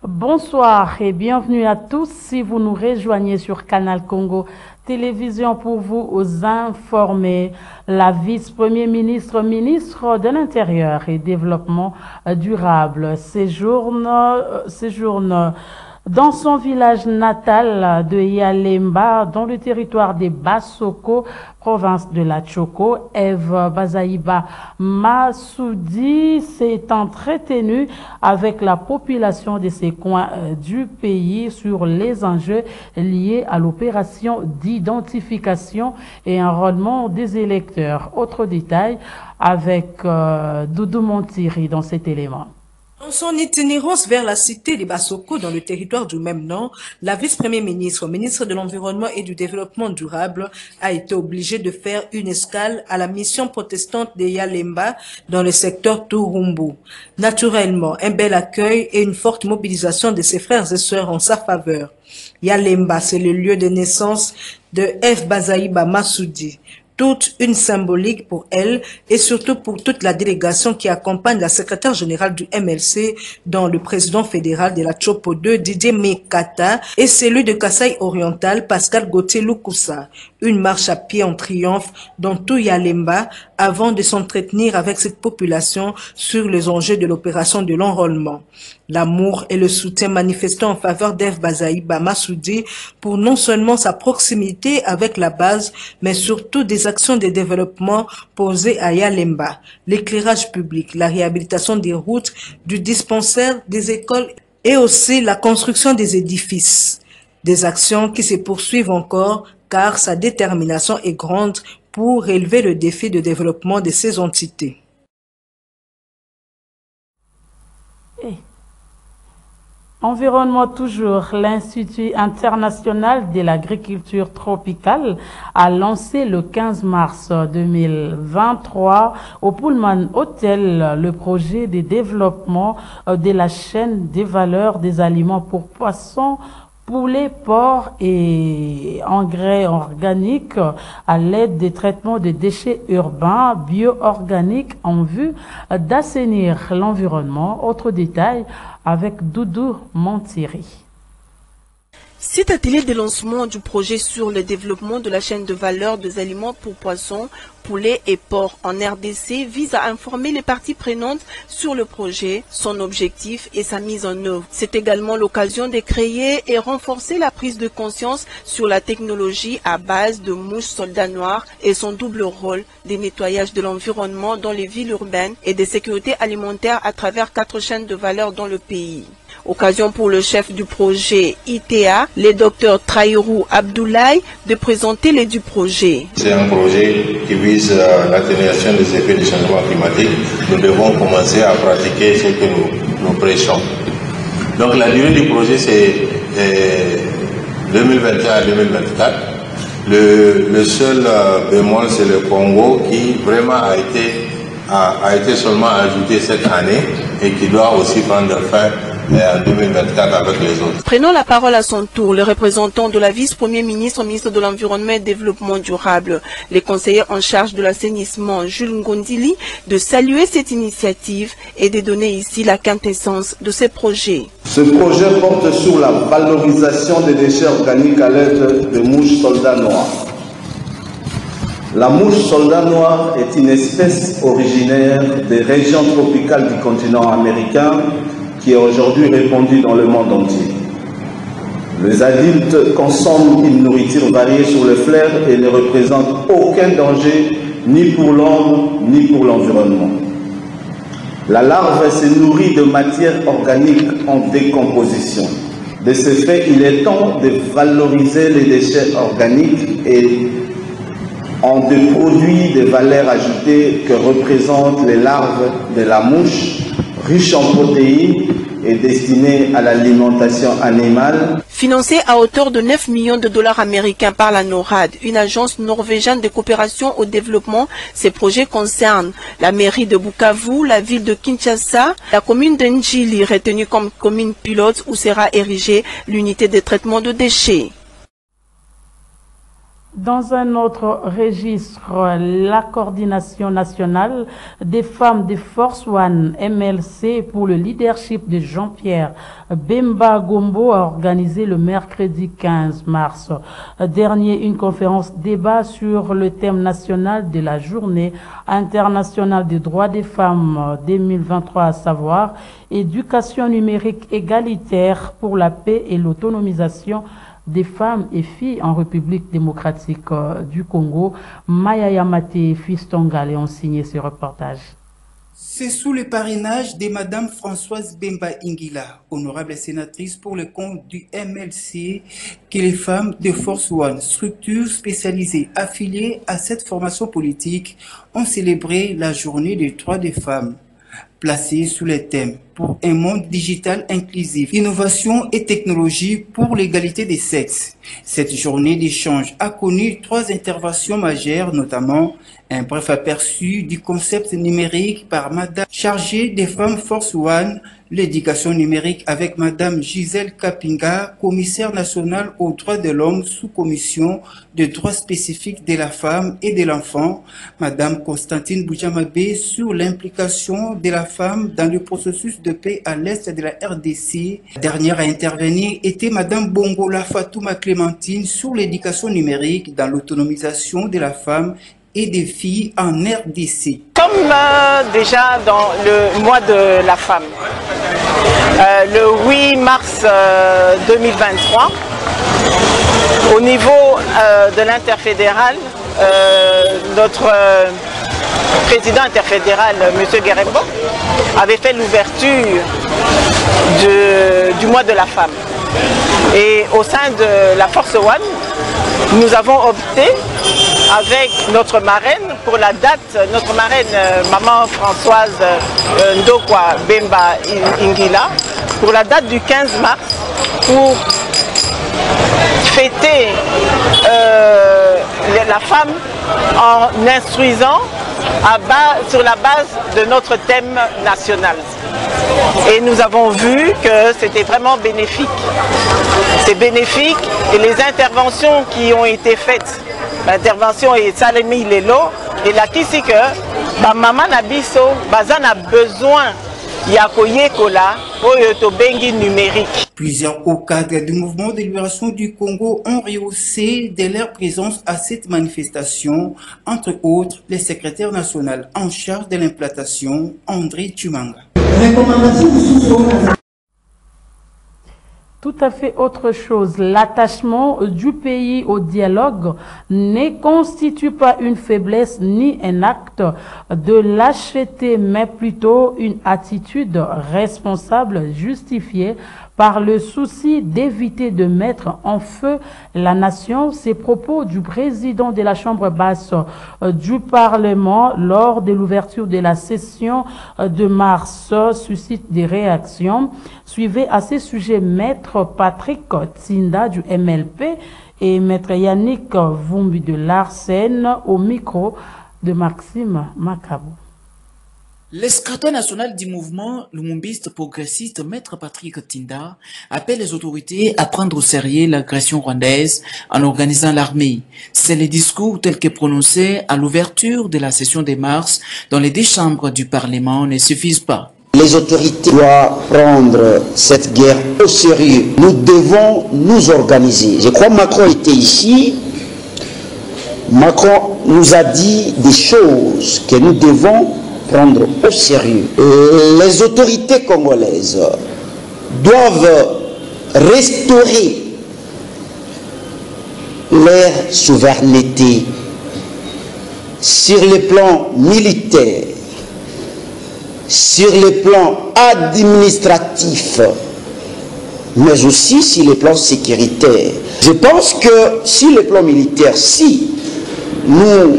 Bonsoir et bienvenue à tous si vous nous rejoignez sur Canal Congo Télévision pour vous informer. La vice-premier ministre, ministre de l'Intérieur et Développement durable, séjourne dans son village natal de Yalemba, dans le territoire des Bassoko, province de la Tchoko. Eve Bazaïba Massoudi s'est entretenue avec la population de ces coins du pays sur les enjeux liés à l'opération d'identification et enrôlement des électeurs. Autre détail avec Doudou Montiri dans cet élément. Dans son itinérance vers la cité des Bassoko dans le territoire du même nom, la vice-premier ministre, ministre de l'Environnement et du Développement durable, a été obligée de faire une escale à la mission protestante de Yalemba dans le secteur Turumbu. Naturellement, un bel accueil et une forte mobilisation de ses frères et sœurs en sa faveur. Yalemba, c'est le lieu de naissance de F. Bazaïba Massoudi. Toute une symbolique pour elle et surtout pour toute la délégation qui accompagne la secrétaire générale du MLC, dont le président fédéral de la Tchopo 2, Didier Mekata, et celui de Kasaï Oriental, Pascal Gauthier Lukusa. Une marche à pied en triomphe dans tout Yalemba avant de s'entretenir avec cette population sur les enjeux de l'opération de l'enrôlement. L'amour et le soutien manifesté en faveur d'Eve Bazaïba Massoudi pour non seulement sa proximité avec la base, mais surtout des actions de développement posées à Yalemba, l'éclairage public, la réhabilitation des routes, du dispensaire, des écoles et aussi la construction des édifices. Des actions qui se poursuivent encore car sa détermination est grande pour relever le défi de développement de ces entités. Environnement toujours, l'Institut international de l'agriculture tropicale a lancé le 15 mars 2023 au Pullman Hotel le projet de développement de la chaîne des valeurs des aliments pour poissons, poulets, porcs et engrais organiques à l'aide des traitements de déchets urbains bio-organiques en vue d'assainir l'environnement. Autre détail avec Doudou Montiri. Cet atelier de lancement du projet sur le développement de la chaîne de valeur des aliments pour poissons, poulets et porcs en RDC vise à informer les parties prenantes sur le projet, son objectif et sa mise en œuvre. C'est également l'occasion de créer et renforcer la prise de conscience sur la technologie à base de mouches soldats noirs et son double rôle de nettoyage de l'environnement dans les villes urbaines et de sécurité alimentaire à travers 4 chaînes de valeur dans le pays. Occasion pour le chef du projet ITA, le docteur Trairou Abdoulaye, de présenter les du projet. C'est un projet qui vise l'atténuation des effets du changement climatique. Nous devons commencer à pratiquer ce que nous prêchons. Donc la durée du projet c'est 2021 à 2024. Le seul bémol c'est le Congo qui vraiment a été seulement ajouté cette année et qui doit aussi prendre fin en 2024 avec les autres. Prenons la parole à son tour, le représentant de la vice-premier ministre, ministre de l'Environnement et du Développement durable, les conseillers en charge de l'assainissement, Jules Ngondili, de saluer cette initiative et de donner ici la quintessence de ces projets. Ce projet porte sur la valorisation des déchets organiques à l'aide de mouches soldats noirs. La mouche soldat noir est une espèce originaire des régions tropicales du continent américain qui est aujourd'hui répandue dans le monde entier. Les adultes consomment une nourriture variée sur le flair et ne représentent aucun danger ni pour l'homme ni pour l'environnement. La larve se nourrit de matières organiques en décomposition. De ce fait, il est temps de valoriser les déchets organiques et en des produits de valeur ajoutée que représentent les larves de la mouche, riches en protéines et destinées à l'alimentation animale. Financé à hauteur de 9 millions de dollars américains par la NORAD, une agence norvégienne de coopération au développement, ces projets concernent la mairie de Bukavu, la ville de Kinshasa, la commune d'Ndjili, retenue comme commune pilote où sera érigée l'unité de traitement de déchets. Dans un autre registre, la coordination nationale des femmes des Force One MLC pour le leadership de Jean-Pierre Bemba Gombo a organisé le mercredi 15 mars dernier une conférence débat sur le thème national de la Journée internationale des droits des femmes 2023, à savoir éducation numérique égalitaire pour la paix et l'autonomisation des femmes et filles en République démocratique du Congo. Maya Yamate et Fiston Galé ont signé ce reportage. C'est sous le parrainage de Madame Françoise Bemba Ingila, honorable sénatrice pour le compte du MLC, que les femmes de Force One, structure spécialisée affiliée à cette formation politique, ont célébré la journée des droits des femmes, placée sous le thème pour un monde digital inclusif, innovation et technologie pour l'égalité des sexes. Cette journée d'échange a connu 3 interventions majeures, notamment un bref aperçu du concept numérique par Madame chargée des femmes Force One, l'éducation numérique avec Madame Gisèle Kapinga, commissaire nationale aux droits de l'homme sous commission de droits spécifiques de la femme et de l'enfant, Madame Constantine Boujamabé sur l'implication de la femme dans le processus de paix à l'est de la RDC. La dernière à intervenir était Madame Bongola Fatouma Clémentine sur l'éducation numérique dans l'autonomisation de la femme et des filles en RDC. Comme déjà dans le mois de la femme, le 8 mars 2023, au niveau de l'interfédéral, notre président interfédéral, M. Guerembo, avait fait l'ouverture du mois de la femme. Et au sein de la Force One, nous avons opté avec notre marraine pour la date, notre marraine maman Françoise Ndokwa Bemba Ingila, pour la date du 15 mars, pour fêter la femme en instruisant sur la base de notre thème national. Et nous avons vu que c'était vraiment bénéfique. C'est bénéfique et les interventions qui ont été faites, l'intervention est Salemi Lelo et la Kisike, maman Nabiso, Bazan a besoin Yakoyekola, Oyoto Bengi numérique. Plusieurs hauts cadres du mouvement de libération du Congo ont rehaussé de leur présence à cette manifestation, entre autres le secrétaire national en charge de l'implantation, André Tumanga. Tout à fait autre chose. L'attachement du pays au dialogue ne constitue pas une faiblesse ni un acte de lâcheté, mais plutôt une attitude responsable justifiée par le souci d'éviter de mettre en feu la nation. Ces propos du président de la Chambre basse du Parlement lors de l'ouverture de la session de mars suscitent des réactions. Suivez à ces sujets Maître Patrick Tsinda du MLP et Maître Yannick Vumbi de l'Arsène au micro de Maxime Macabo. L'escadron national du mouvement lumumbiste progressiste Maître Patrick Tinda appelle les autorités à prendre au sérieux l'agression rwandaise en organisant l'armée. C'est le discours tel que prononcé à l'ouverture de la session de mars dans les 2 chambres du Parlement ne suffisent pas. Les autorités doivent prendre cette guerre au sérieux. Nous devons nous organiser. Je crois que Macron était ici. Macron nous a dit des choses que nous devons prendre au sérieux. Les autorités congolaises doivent restaurer leur souveraineté sur le plan militaire, sur le plan administratif, mais aussi sur le plan sécuritaire. Je pense que sur le plan militaire, si nous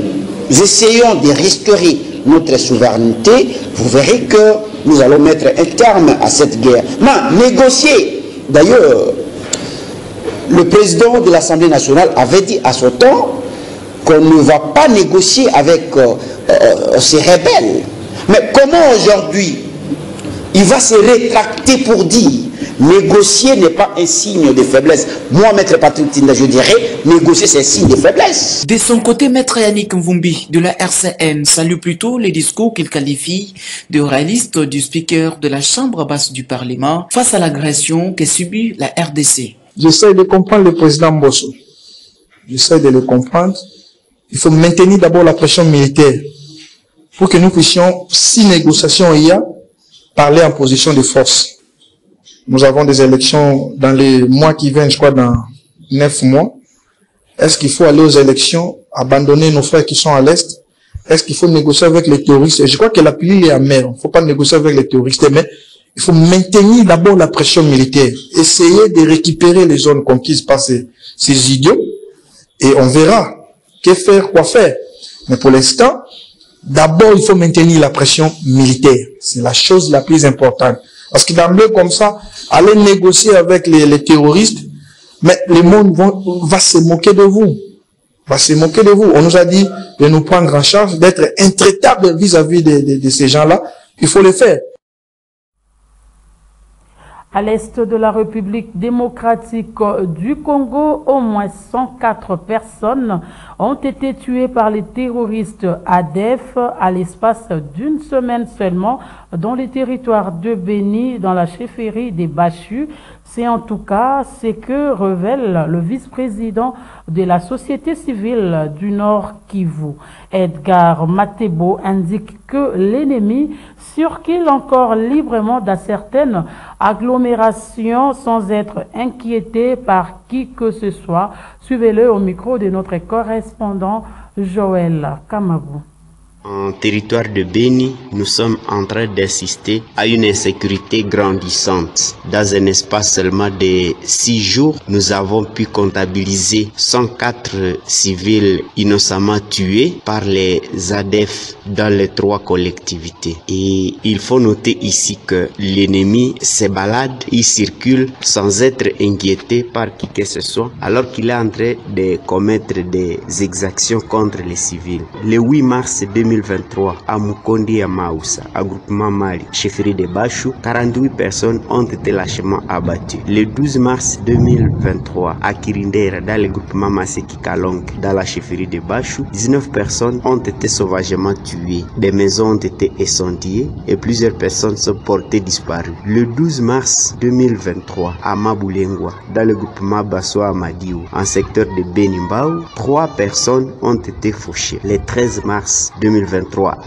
essayons de restaurer notre souveraineté, vous verrez que nous allons mettre un terme à cette guerre. Mais négocier, d'ailleurs, le président de l'Assemblée nationale avait dit à son temps qu'on ne va pas négocier avec ces rebelles. Mais comment aujourd'hui il va se rétracter pour dire Négocier n'est pas un signe de faiblesse. Moi, Maître Patrick Tinda, je dirais, négocier c'est un signe de faiblesse. De son côté, Maître Yannick Mvumbi de la RCN salue plutôt les discours qu'il qualifie de réalistes du speaker de la Chambre basse du Parlement face à l'agression que subit la RDC. J'essaie de comprendre le président Mbosso. J'essaie de le comprendre. Il faut maintenir d'abord la pression militaire pour que nous puissions, si négociation il y a, parler en position de force. Nous avons des élections dans les mois qui viennent, je crois dans 9 mois. Est-ce qu'il faut aller aux élections, abandonner nos frères qui sont à l'Est? Est-ce qu'il faut négocier avec les terroristes? Et je crois que la pilule est amère. Il ne faut pas négocier avec les terroristes, mais il faut maintenir d'abord la pression militaire. Essayer de récupérer les zones conquises par ces idiots. Et on verra que faire, quoi faire. Mais pour l'instant, d'abord, il faut maintenir la pression militaire. C'est la chose la plus importante. Parce que d'emblée, comme ça, aller négocier avec les terroristes, mais le monde va se moquer de vous. Va se moquer de vous. On nous a dit de nous prendre en charge, d'être intraitables vis-à-vis de ces gens-là. Il faut le faire. À l'est de la République démocratique du Congo, au moins 104 personnes ont été tuées par les terroristes ADF à l'espace d'une semaine seulement dans les territoires de Béni, dans la chefferie des Bachus. C'est en tout cas ce que révèle le vice-président de la société civile du Nord Kivu. Edgar Matebo indique que l'ennemi circule encore librement dans certaines agglomérations sans être inquiété par qui que ce soit. Suivez-le au micro de notre correspondant Joël Kamabou. En territoire de Béni, nous sommes en train d'assister à une insécurité grandissante. Dans un espace seulement de 6 jours, nous avons pu comptabiliser 104 civils innocemment tués par les ADF dans les 3 collectivités. Et il faut noter ici que l'ennemi se balade, il circule sans être inquiété par qui que ce soit, alors qu'il est en train de commettre des exactions contre les civils. Le 8 mars 2023, à Mukondi et à Maoussa, à groupement Mali, chefferie de Bachou, 48 personnes ont été lâchement abattues. Le 12 mars 2023, à Kirindera, dans le groupement Maseki Kalong, dans la chefferie de Bachou, 19 personnes ont été sauvagement tuées. Des maisons ont été incendiées et plusieurs personnes sont portées disparues. Le 12 mars 2023, à Maboulengwa, dans le groupement Basso Amadiou, en secteur de Benimbao, 3 personnes ont été fauchées. Le 13 mars 2023,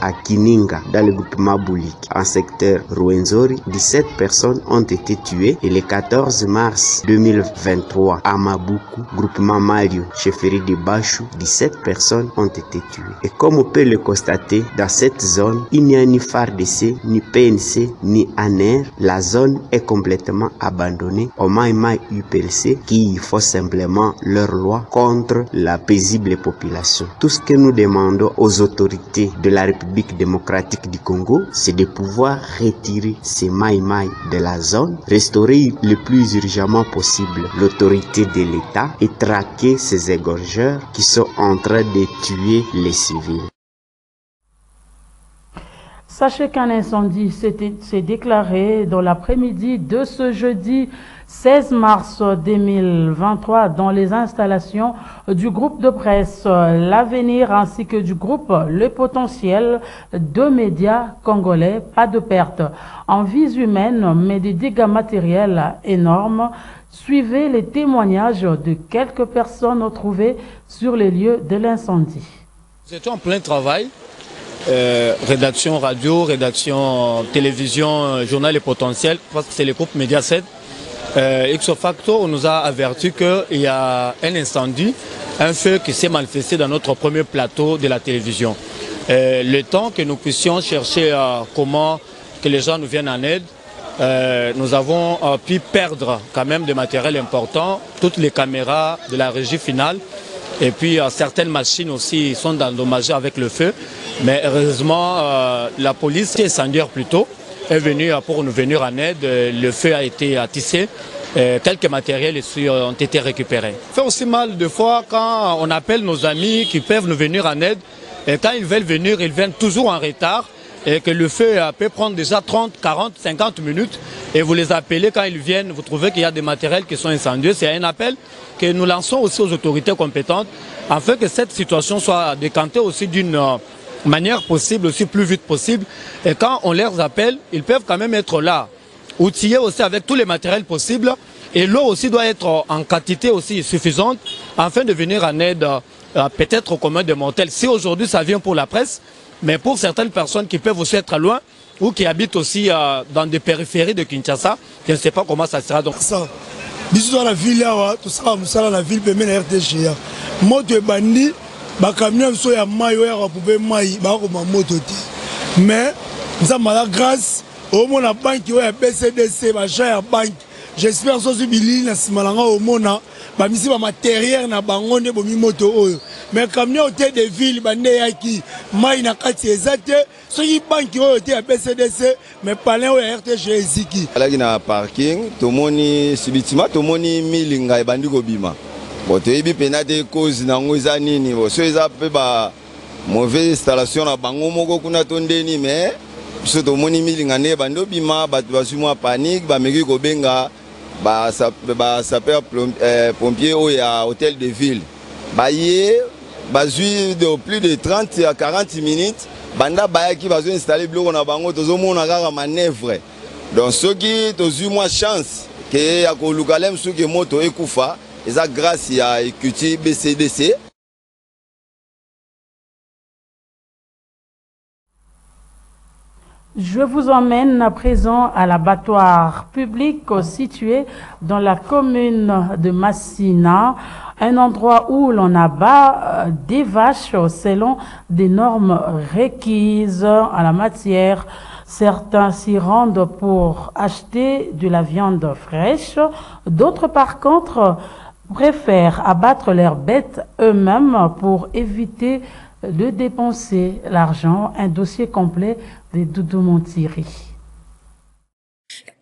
à Kininga, dans le groupement Boulik, en secteur Rwenzori, 17 personnes ont été tuées. Et le 14 mars 2023, à Mabuku, groupement Mario, chefferie de Bachou, 17 personnes ont été tuées. Et comme on peut le constater, dans cette zone, il n'y a ni FARDC, ni PNC, ni ANER. La zone est complètement abandonnée au Maïmaï UPLC qui font simplement leur loi contre la paisible population. Tout ce que nous demandons aux autorités de la République démocratique du Congo, c'est de pouvoir retirer ces maïmaï de la zone, restaurer le plus urgemment possible l'autorité de l'État et traquer ces égorgeurs qui sont en train de tuer les civils. Sachez qu'un incendie s'est déclaré dans l'après-midi de ce jeudi 16 mars 2023 dans les installations du groupe de presse L'Avenir ainsi que du groupe Le Potentiel, 2 médias congolais. Pas de perte en vies humaines, mais des dégâts matériels énormes. Suivez les témoignages de quelques personnes retrouvées sur les lieux de l'incendie. Nous étions en plein travail. Rédaction radio, rédaction télévision, journal et potentiel, parce que c'est le groupe Mediaset. Ipso facto, on nous a averti qu'il y a un incendie, un feu qui s'est manifesté dans notre premier plateau de la télévision. Le temps que nous puissions chercher comment que les gens nous viennent en aide, nous avons pu perdre quand même des matériels importants, toutes les caméras de la régie finale. Et puis certaines machines aussi sont endommagées avec le feu. Mais heureusement, la police incendiaire plutôt est venue pour nous venir en aide. Le feu a été tissé. Quelques matériels ont été récupérés. Ça fait aussi mal de fois quand on appelle nos amis qui peuvent nous venir en aide. Et quand ils veulent venir, ils viennent toujours en retard. et que le feu peut prendre déjà 30, 40, 50 minutes et vous les appelez quand ils viennent, vous trouvez qu'il y a des matériels qui sont incendieux. C'est un appel que nous lançons aussi aux autorités compétentes afin que cette situation soit décantée aussi d'une manière possible, aussi plus vite possible. Et quand on les appelle, ils peuvent quand même être là, outillés aussi avec tous les matériels possibles. Et l'eau aussi doit être en quantité aussi suffisante afin de venir en aide peut-être au commun des mortels. Si aujourd'hui ça vient pour la presse, mais pour certaines personnes qui peuvent aussi être loin ou qui habitent aussi dans des périphéries de Kinshasa, je ne sais pas comment ça sera. Donc ça, bisous dans la ville, tout ça, dans la ville, mais la RTG. Moto bandi, camion so ya mayo ya poube mai, moto ti. Mais nous avons la grâce au monde la banque ya BCDC, ya banque. J'espère que ce billet na simalanga au mona ba misi ba matériel na bango ne bomi moto oyo mais comme hôtel de ville bande yaki mai na kati ezate soki banki oyo te ya BCDC mais palin oyo ya RTG eziki alaki na parking tomoni sibitima tomoni milinga ebandi kobima bo toyebi pena te cause nango eza nini bo so eza pe ba mauvaise installation na bango moko kuna tondeni mais so tomoni milinga ne bandi obima bato bazwi mwa panique bameki kobenga ba sapeur pompier au hôtel de ville baye bazui de plus de 30 à 40 minutes banda baya qui va installer bloc na bango tozo mona kaka manœuvre donc ceux qui tozu moi chance que ya ko lukalem sou que moto ekufa eza grâce ya equity BCDC. Je vous emmène à présent à l'abattoir public situé dans la commune de Massina, un endroit où l'on abat des vaches selon des normes requises en la matière. Certains s'y rendent pour acheter de la viande fraîche, d'autres par contre préfèrent abattre leurs bêtes eux-mêmes pour éviter de dépenser l'argent. Un dossier complet de Doudou Montiri.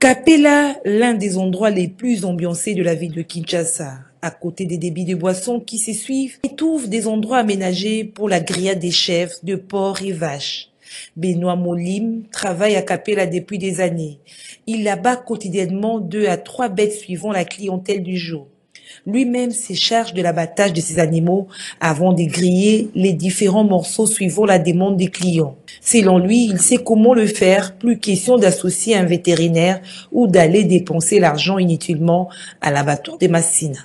Kapela, l'un des endroits les plus ambiancés de la ville de Kinshasa. À côté des débits de boissons qui s'y suivent, on trouve des endroits aménagés pour la grillade des chèvres, de porcs et vaches. Benoît Molim travaille à Kapela depuis des années. Il abat quotidiennement 2 à 3 bêtes suivant la clientèle du jour. Lui-même se charge de l'abattage de ces animaux avant de griller les différents morceaux suivant la demande des clients. Selon lui, il sait comment le faire, plus question d'associer un vétérinaire ou d'aller dépenser l'argent inutilement à l'abattoir de Massina.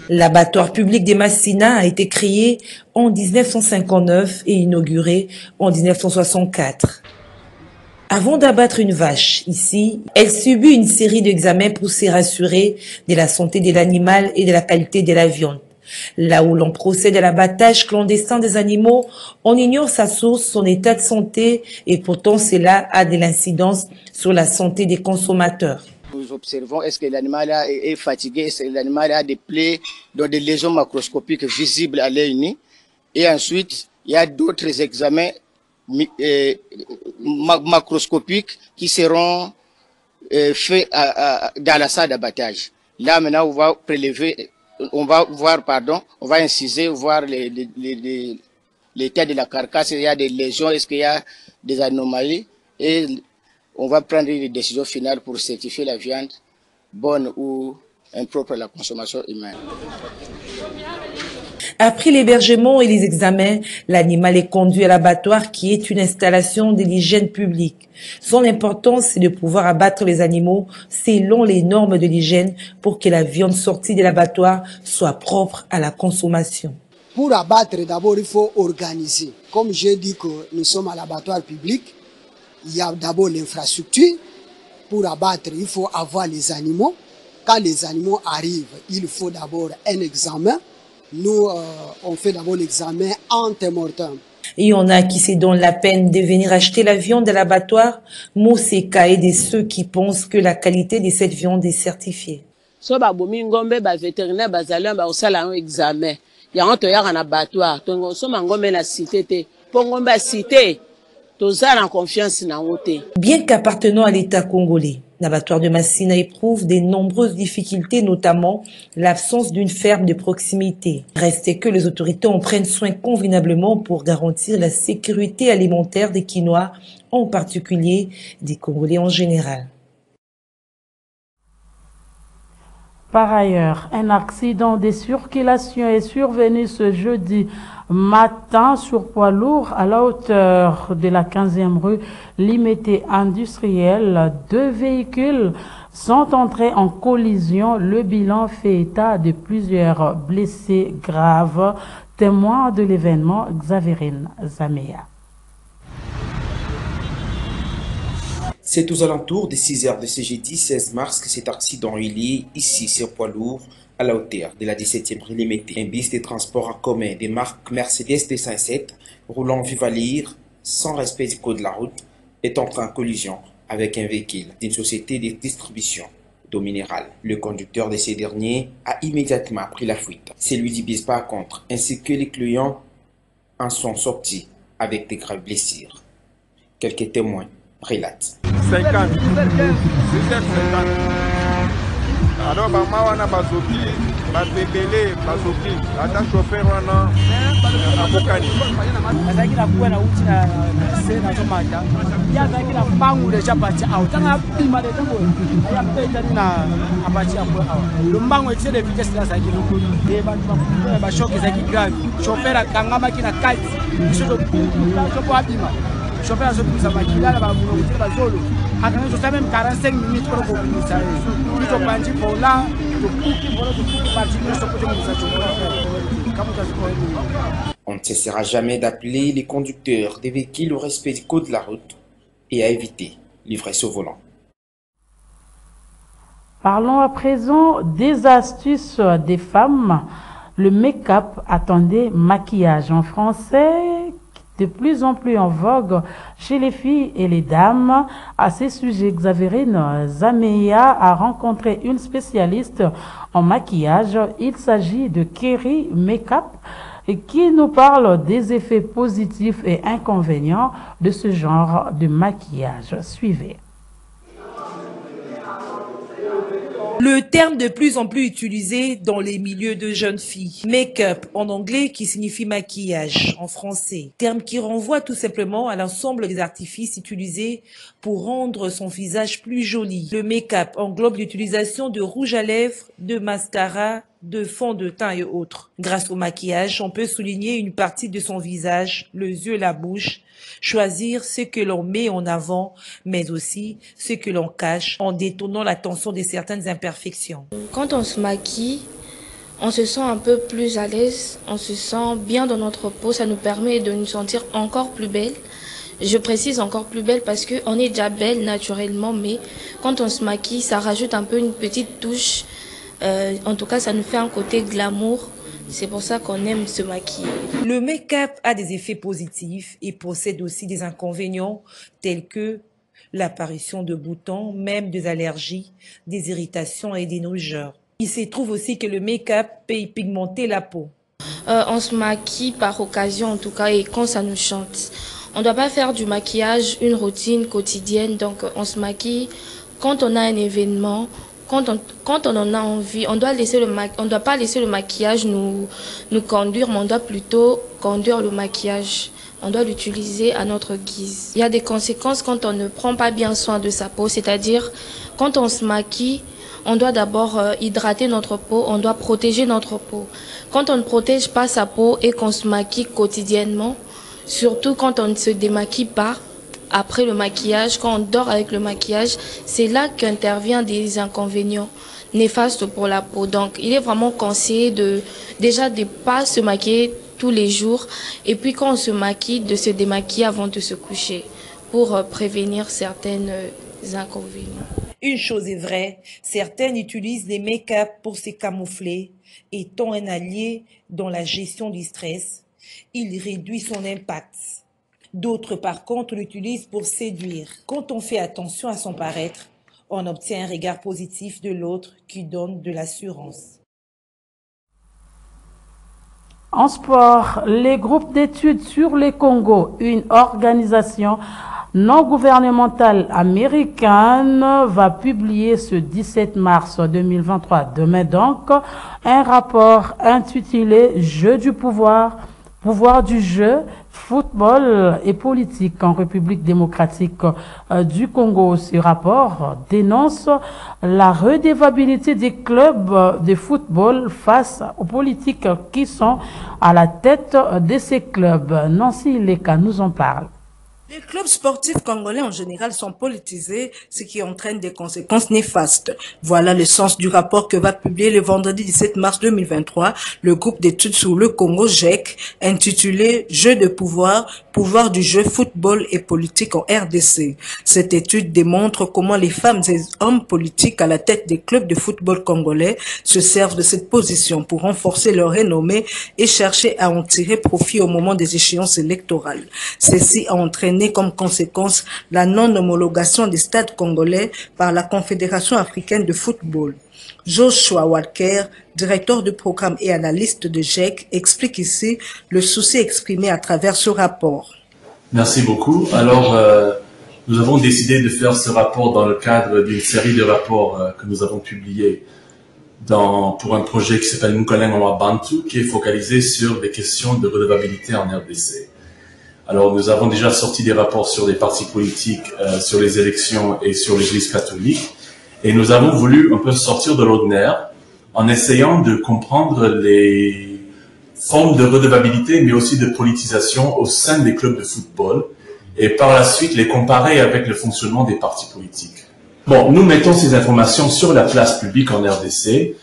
L'abattoir public de Massina a été créé en 1959 et inauguré en 1964. Avant d'abattre une vache, ici, elle subit une série d'examens pour se rassurer de la santé de l'animal et de la qualité de la viande. Là où l'on procède à l'abattage clandestin des animaux, on ignore sa source, son état de santé et pourtant cela a de l'incidence sur la santé des consommateurs. Nous observons est-ce que l'animal est fatigué, est-ce que l'animal a des plaies, donc des lésions macroscopiques visibles à l'œil nu. Et ensuite, il y a d'autres examens macroscopiques qui seront faits dans la salle d'abattage. Là maintenant, on va prélever. On va voir, on va inciser, voir l'état de la carcasse, il y a des lésions, est-ce qu'il y a des anomalies, et on va prendre une décision finale pour certifier la viande bonne ou impropre à la consommation humaine. Après l'hébergement et les examens, l'animal est conduit à l'abattoir qui est une installation de l'hygiène publique. Son importance, c'est de pouvoir abattre les animaux selon les normes de l'hygiène pour que la viande sortie de l'abattoir soit propre à la consommation. Pour abattre, d'abord, il faut organiser. Comme j'ai dit que nous sommes à l'abattoir public, il y a d'abord l'infrastructure. Pour abattre, il faut avoir les animaux. Quand les animaux arrivent, il faut d'abord un examen. Nous, on fait d'abord l'examen ante-mortem. Il y en a qui se donnent la peine de venir acheter la viande à l'abattoir. Mousseka est de ceux qui pensent que la qualité de cette viande est certifiée. So ba bomi ngombe ba vétérinaire ba zalé ba osala un examen. yango toyaka na battoir tongosoma ngombe na cité te mpo ngombe ya cité toza na confiance nango te. Bien qu'appartenant à l'État congolais, l'abattoir de Massina éprouve de nombreuses difficultés, notamment l'absence d'une ferme de proximité. Reste que les autorités en prennent soin convenablement pour garantir la sécurité alimentaire des Kinois, en particulier des Congolais en général. Par ailleurs, un accident de circulation est survenu ce jeudi matin sur poids lourd à la hauteur de la 15e rue Limité industrielle. 2 véhicules sont entrés en collision. Le bilan fait état de plusieurs blessés graves. Témoin de l'événement, Xaverine Zamea. C'est aux alentours de 6 heures de ce jeudi 16 mars que cet accident est lié ici sur poids lourd à la hauteur de la 17e rue Limité. Un bus de transport en commun de marque Mercedes 207 roulant vive allure sans respect du code de la route est entré en collision avec un véhicule d'une société de distribution d'eau minérale. Le conducteur de ces derniers a immédiatement pris la fuite. Celui du bus par contre ainsi que les clients en sont sortis avec des graves blessures. Quelques témoins relatent. 50 alors bama wana bazoki babebele bazoki ata chauffeur wana abokani azaki na kuwa na uti na se na tomata ya azaki na pangu deja pati au tanga bima de tango aya peta na apati apo au lo mbango excès de vitesse la azaki e ba choc ezaki grave chauffeur akangama kina kati biso to ko abima chauffeur azopisa makila na bamuno ba zolo akanga juste même 45 minutes pour komisa tout au panji vola to kuki vola to kuki parti no so pote komisa On ne cessera jamais d'appeler les conducteurs des véhicules au respect du code de la route et à éviter l'ivresse au volant. Parlons à présent des astuces des femmes. Le make-up, attendez, maquillage en français, de plus en plus en vogue chez les filles et les dames. À ce sujet, Xaverine Zamea a rencontré une spécialiste en maquillage. Il s'agit de Kerry Makeup qui nous parle des effets positifs et inconvénients de ce genre de maquillage. Suivez. Le terme de plus en plus utilisé dans les milieux de jeunes filles. Make-up en anglais qui signifie maquillage en français. Terme qui renvoie tout simplement à l'ensemble des artifices utilisés pour rendre son visage plus joli. Le make-up englobe l'utilisation de rouge à lèvres, de mascara, de fond de teint et autres. Grâce au maquillage, on peut souligner une partie de son visage, les yeux, la bouche, choisir ce que l'on met en avant, mais aussi ce que l'on cache en détournant l'attention de certaines imperfections. Quand on se maquille, on se sent un peu plus à l'aise, on se sent bien dans notre peau, ça nous permet de nous sentir encore plus belle. Je précise encore plus belle parce qu'on est déjà belle naturellement, mais quand on se maquille, ça rajoute un peu une petite touche. En tout cas, ça nous fait un côté glamour. C'est pour ça qu'on aime se maquiller. Le make-up a des effets positifs et possède aussi des inconvénients tels que l'apparition de boutons, même des allergies, des irritations et des rougeurs. Il se trouve aussi que le make-up peut pigmenter la peau. On se maquille par occasion en tout cas et quand ça nous chante. On ne doit pas faire du maquillage une routine quotidienne, donc on se maquille quand on a un événement. Quand on en a envie, on doit pas laisser le maquillage nous conduire, mais on doit plutôt conduire le maquillage. On doit l'utiliser à notre guise. Il y a des conséquences quand on ne prend pas bien soin de sa peau, c'est-à-dire quand on se maquille, on doit d'abord hydrater notre peau, on doit protéger notre peau. Quand on ne protège pas sa peau et qu'on se maquille quotidiennement, surtout quand on ne se démaquille pas, après le maquillage, quand on dort avec le maquillage, c'est là qu'interviennent des inconvénients néfastes pour la peau. Donc, il est vraiment conseillé de pas se maquiller tous les jours et puis quand on se maquille, de se démaquiller avant de se coucher pour prévenir certaines inconvénients. Une chose est vraie, certaines utilisent les make-up pour se camoufler, étant un allié dans la gestion du stress. Il réduit son impact. D'autres, par contre, l'utilisent pour séduire. Quand on fait attention à son paraître, on obtient un regard positif de l'autre qui donne de l'assurance. En sport, les groupes d'études sur les Congo, une organisation non gouvernementale américaine, va publier ce 17 mars 2023, demain donc, un rapport intitulé « Jeu du pouvoir, pouvoir du jeu, football et politique en République démocratique du Congo ». Ce rapport dénonce la redevabilité des clubs de football face aux politiques qui sont à la tête de ces clubs. Nancy Leka nous en parle. Les clubs sportifs congolais en général sont politisés, ce qui entraîne des conséquences néfastes. Voilà le sens du rapport que va publier le vendredi 17 mars 2023 le groupe d'études sur le Congo GEC, intitulé « Jeu de pouvoir, pouvoir du jeu, football et politique en RDC ». Cette étude démontre comment les femmes et hommes politiques à la tête des clubs de football congolais se servent de cette position pour renforcer leur renommée et chercher à en tirer profit au moment des échéances électorales. Ceci a entraîné comme conséquence la non-homologation des stades congolais par la Confédération africaine de football. Joshua Walker, directeur du programme et analyste de GEC, explique ici le souci exprimé à travers ce rapport. Merci beaucoup. Alors, nous avons décidé de faire ce rapport dans le cadre d'une série de rapports que nous avons publiés pour un projet qui s'appelle Mukaleng Owa Bantu, qui est focalisé sur des questions de redevabilité en RDC. Alors, nous avons déjà sorti des rapports sur les partis politiques, sur les élections et sur l'Église catholique. Et nous avons voulu un peu sortir de l'ordinaire en essayant de comprendre les formes de redevabilité, mais aussi de politisation au sein des clubs de football. Et par la suite, les comparer avec le fonctionnement des partis politiques. Bon, nous mettons ces informations sur la place publique en RDC,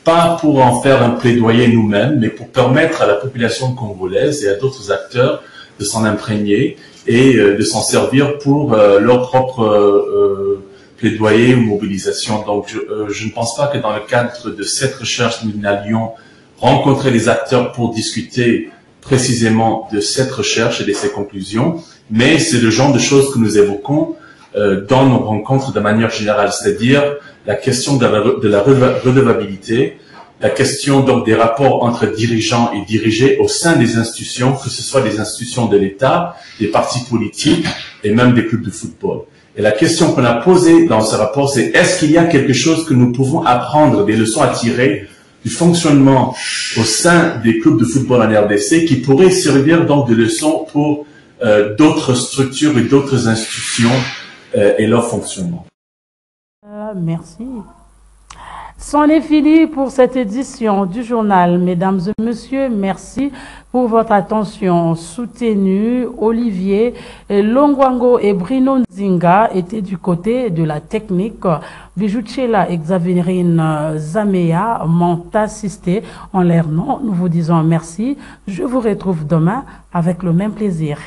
pas pour en faire un plaidoyer nous-mêmes, mais pour permettre à la population congolaise et à d'autres acteurs de s'en imprégner et de s'en servir pour leur propre plaidoyer ou mobilisation. Donc, je ne pense pas que dans le cadre de cette recherche, nous n'allions rencontrer les acteurs pour discuter précisément de cette recherche et de ses conclusions, mais c'est le genre de choses que nous évoquons dans nos rencontres de manière générale, c'est-à-dire la question de la redevabilité, la question donc des rapports entre dirigeants et dirigés au sein des institutions, que ce soit des institutions de l'État, des partis politiques et même des clubs de football. Et la question qu'on a posée dans ce rapport, c'est est-ce qu'il y a quelque chose que nous pouvons apprendre, des leçons à tirer du fonctionnement au sein des clubs de football en RDC qui pourrait servir donc de leçons pour d'autres structures et d'autres institutions et leur fonctionnement. Merci. C'en est fini pour cette édition du journal. Mesdames et messieurs, merci pour votre attention soutenue. Olivier Longwango et Bruno Nzinga étaient du côté de la technique. Bijoutchela et Xaverine Zamea m'ont assisté en leur nom. Nous vous disons merci. Je vous retrouve demain avec le même plaisir.